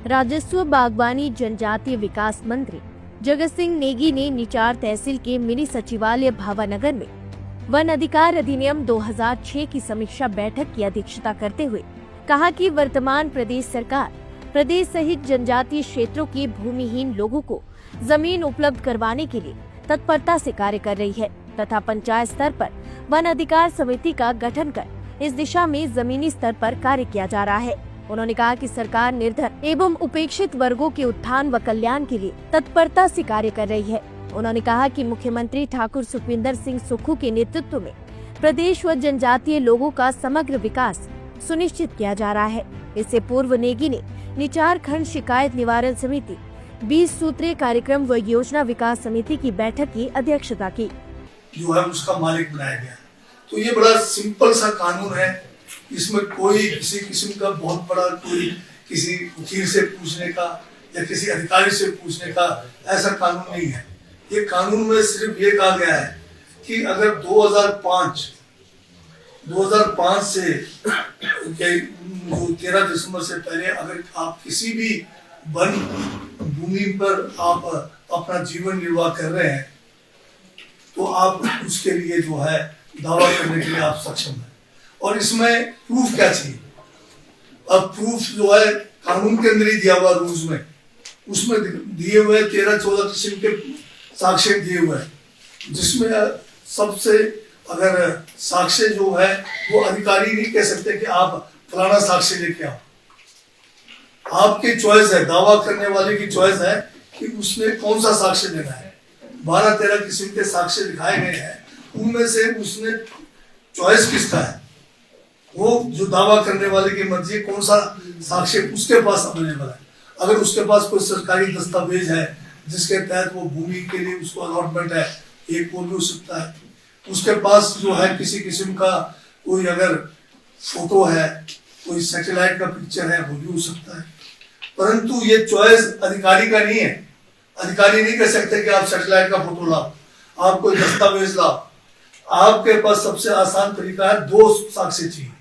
राजस्व बागवानी जनजातीय विकास मंत्री जगत सिंह नेगी ने निचार तहसील के मिनी सचिवालय भावानगर में वन अधिकार अधिनियम 2006 की समीक्षा बैठक की अध्यक्षता करते हुए कहा कि वर्तमान प्रदेश सरकार प्रदेश सहित जनजातीय क्षेत्रों के भूमिहीन लोगों को जमीन उपलब्ध करवाने के लिए तत्परता से कार्य कर रही है तथा पंचायत स्तर पर वन अधिकार समिति का गठन कर इस दिशा में जमीनी स्तर पर कार्य किया जा रहा है। उन्होंने कहा कि सरकार निर्धन एवं उपेक्षित वर्गों के उत्थान व कल्याण के लिए तत्परता से कार्य कर रही है। उन्होंने कहा कि मुख्यमंत्री ठाकुर सुखविंदर सिंह सुक्खू के नेतृत्व में प्रदेश व जनजातीय लोगों का समग्र विकास सुनिश्चित किया जा रहा है। इससे पूर्व नेगी ने निचार खंड शिकायत निवारण समिति 20 सूत्रीय कार्यक्रम व योजना विकास समिति की बैठक की अध्यक्षता की। जो है उसका मालिक बनाया गया। तो ये बड़ा सिंपल सा कानून है, इसमें कोई किसी किस्म का बहुत बड़ा कोई किसी वकील से पूछने का या किसी अधिकारी से पूछने का ऐसा कानून नहीं है। ये कानून में सिर्फ ये कहा गया है कि अगर 2005 से 13 दिसंबर से पहले अगर आप किसी भी वन भूमि पर आप अपना जीवन निर्वाह कर रहे हैं तो आप उसके लिए जो है दावा करने के लिए आप सक्षम हैं। और इसमें प्रूफ क्या चाहिए? अब प्रूफ जो है कानून के अंदर ही दिया हुआ रूल्स में, उसमें दिए हुए 13-14 किस्म के साक्ष्य दिए हुए हैं, जिसमें सबसे अगर साक्ष्य जो है वो अधिकारी नहीं कह सकते कि आप फलाना साक्ष्य लेके आओ। आपकी चॉइस है, दावा करने वाले की चॉइस है कि उसने कौन सा साक्ष्य देना है। 12-13 किस्म के साक्ष्य दिखाए गए हैं, उनमें से उसने चॉइस किसका है, वो जो दावा करने वाले की मर्जी कौन सा साक्ष्य उसके पास अवेलेबल है। अगर उसके पास कोई सरकारी दस्तावेज है जिसके तहत वो भूमि के लिए उसको अलॉटमेंट है, एक वो भी हो सकता है। उसके पास जो है किसी किस्म का कोई अगर फोटो है, कोई सैटेलाइट का पिक्चर है, वो भी हो सकता है। परंतु ये चॉइस अधिकारी का नहीं है। अधिकारी नहीं कह सकते कि आप सैटेलाइट का फोटो लाओ, आप कोई दस्तावेज लाओ। आपके पास सबसे आसान तरीका है, 2 साक्ष्य चाहिए।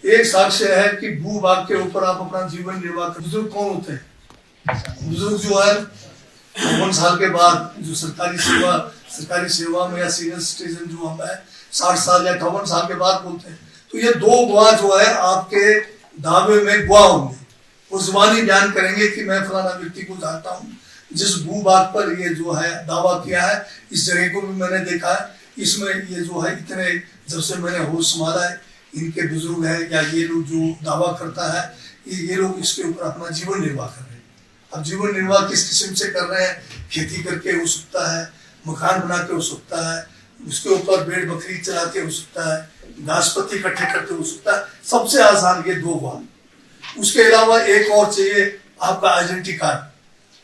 एक साक्ष्य है कि भू भाग के ऊपर आप अपना जीवन निर्वाह कर। बुजुर्ग कौन होते हैं? बुजुर्ग जो है 52 साल के बाद जो सरकारी सेवा में या सीनियर सिटीजन जो हम है 60 साल या 58 साल के बाद बोलते हैं। तो ये 2 गवाह जो है आपके दावे में गवाह होंगे, वो जुबानी बयान करेंगे कि मैं फलाना व्यक्ति को जानता हूँ, जिस भू भाग पर ये जो है दावा किया है, इस जगह को भी मैंने देखा है, इसमें ये जो है इतने जब से मैंने होश संभाला है इनके बुजुर्ग है या ये लोग जो दावा करता है ये लोग इसके ऊपर अपना जीवन निर्वाह कर रहे हैं। अब जीवन निर्वाह किस किस्म से कर रहे हैं? खेती करके हो सकता है, मकान बना के हो सकता है, उसके ऊपर भेड़ बकरी चला के हो सकता है, घास पत्ती इकट्ठे करके हो सकता है। सबसे आसान ये 2 बात। उसके अलावा एक और चाहिए आपका आइडेंटिटी कार्ड,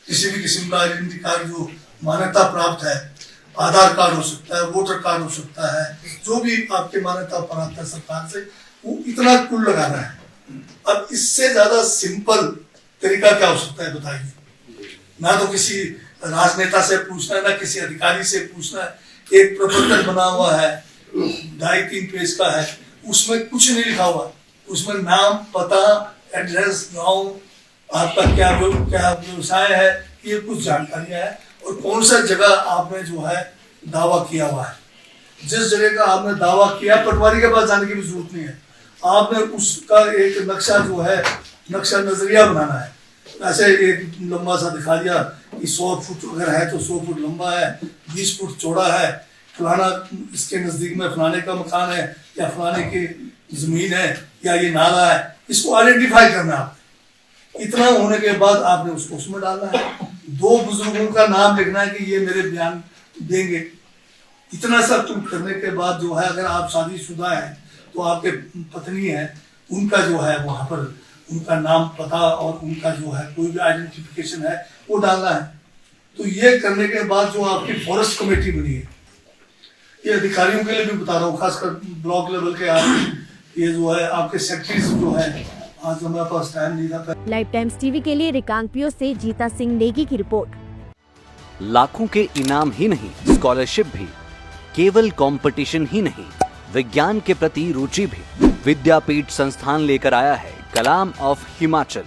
किसी भी किस्म का आइडेंटिटी कार्ड जो मान्यता प्राप्त है। आधार कार्ड हो सकता है, वोटर कार्ड हो सकता है, जो भी आपके मान्यता प्राप्त है सरकार से, वो इतना कुल लगाना है। अब इससे ज्यादा सिंपल तरीका क्या हो सकता है बताइए? ना तो किसी राजनेता से पूछना है, ना किसी अधिकारी से पूछना है। एक प्रपत्र बना हुआ है, 2.5-3 पेज का है, उसमें कुछ नहीं लिखा हुआ। उसमें नाम, पता, एड्रेस, गाँव, आपका क्या व्यवसाय है, ये कुछ जानकारियां है और कौन सा जगह आपने जो है दावा किया हुआ है। जिस जगह का आपने दावा किया, पटवारी के पास जाने की भी जरूरत नहीं है। आपने उसका एक नक्शा जो है, नक्शा नजरिया बनाना है। ऐसे एक लंबा सा दिखा दिया कि 100 फुट अगर है तो 100 फुट लंबा है, 20 फुट चौड़ा है, फलाना इसके नजदीक में फलाने का मकान है या फलाने की जमीन है या ये नाला है। इसको आइडेंटिफाई करना है। इतना होने के बाद आपने उसको उसमें डालना है। 2 बुजुर्गों का नाम लिखना है कि ये मेरे बयान देंगे। इतना सब तुम करने के बाद जो है, अगर आप शादीशुदा हैं तो आपके पत्नी है, उनका जो है वहां पर उनका नाम, पता और उनका जो है कोई भी आइडेंटिफिकेशन है वो डालना है। तो ये करने के बाद जो आपकी फॉरेस्ट कमेटी बनी है, ये अधिकारियों के लिए भी बता रहा हूँ, खासकर ब्लॉक लेवल के आप ये जो है आपके सेक्रेटरीज जो है, आज हमारे पास टाइम नहीं था। लाइफ टाइम्स टीवी के लिए रिकांगपियो से जीता सिंह नेगी की रिपोर्ट। लाखों के इनाम ही नहीं, स्कॉलरशिप भी, केवल कंपटीशन ही नहीं, विज्ञान के प्रति रुचि भी। विद्यापीठ संस्थान लेकर आया है कलाम ऑफ हिमाचल।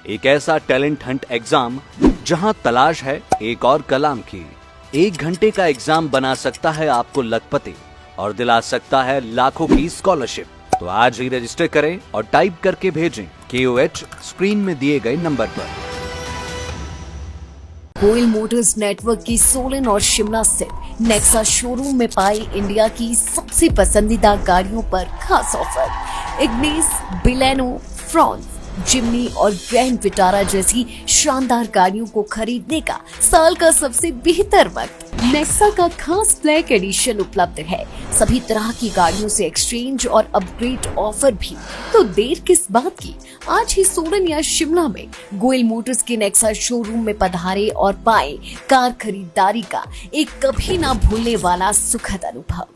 एक ऐसा टैलेंट हंट एग्जाम जहां तलाश है एक और कलाम की। 1 घंटे का एग्जाम बना सकता है आपको लखपति और दिला सकता है लाखों की स्कॉलरशिप। तो आज ही रजिस्टर करें और टाइप करके भेजें KOH स्क्रीन में दिए गए नंबर पर। गोयल मोटर्स नेटवर्क की सोलन और शिमला स्थित नेक्सा शोरूम में पाई इंडिया की सबसे पसंदीदा गाड़ियों पर खास ऑफर। इग्निस, बिलेनो, फ्रॉन्स, जिम्नी और ग्रैंड विटारा जैसी शानदार गाड़ियों को खरीदने का साल का सबसे बेहतर वक्त। नेक्सा का खास ब्लैक एडिशन उपलब्ध है। सभी तरह की गाड़ियों से एक्सचेंज और अपग्रेड ऑफर भी। तो देर किस बात की, आज ही सोलन या शिमला में गोयल मोटर्स के नेक्सा शोरूम में पधारे और पाएं कार खरीदारी का एक कभी ना भूलने वाला सुखद अनुभव।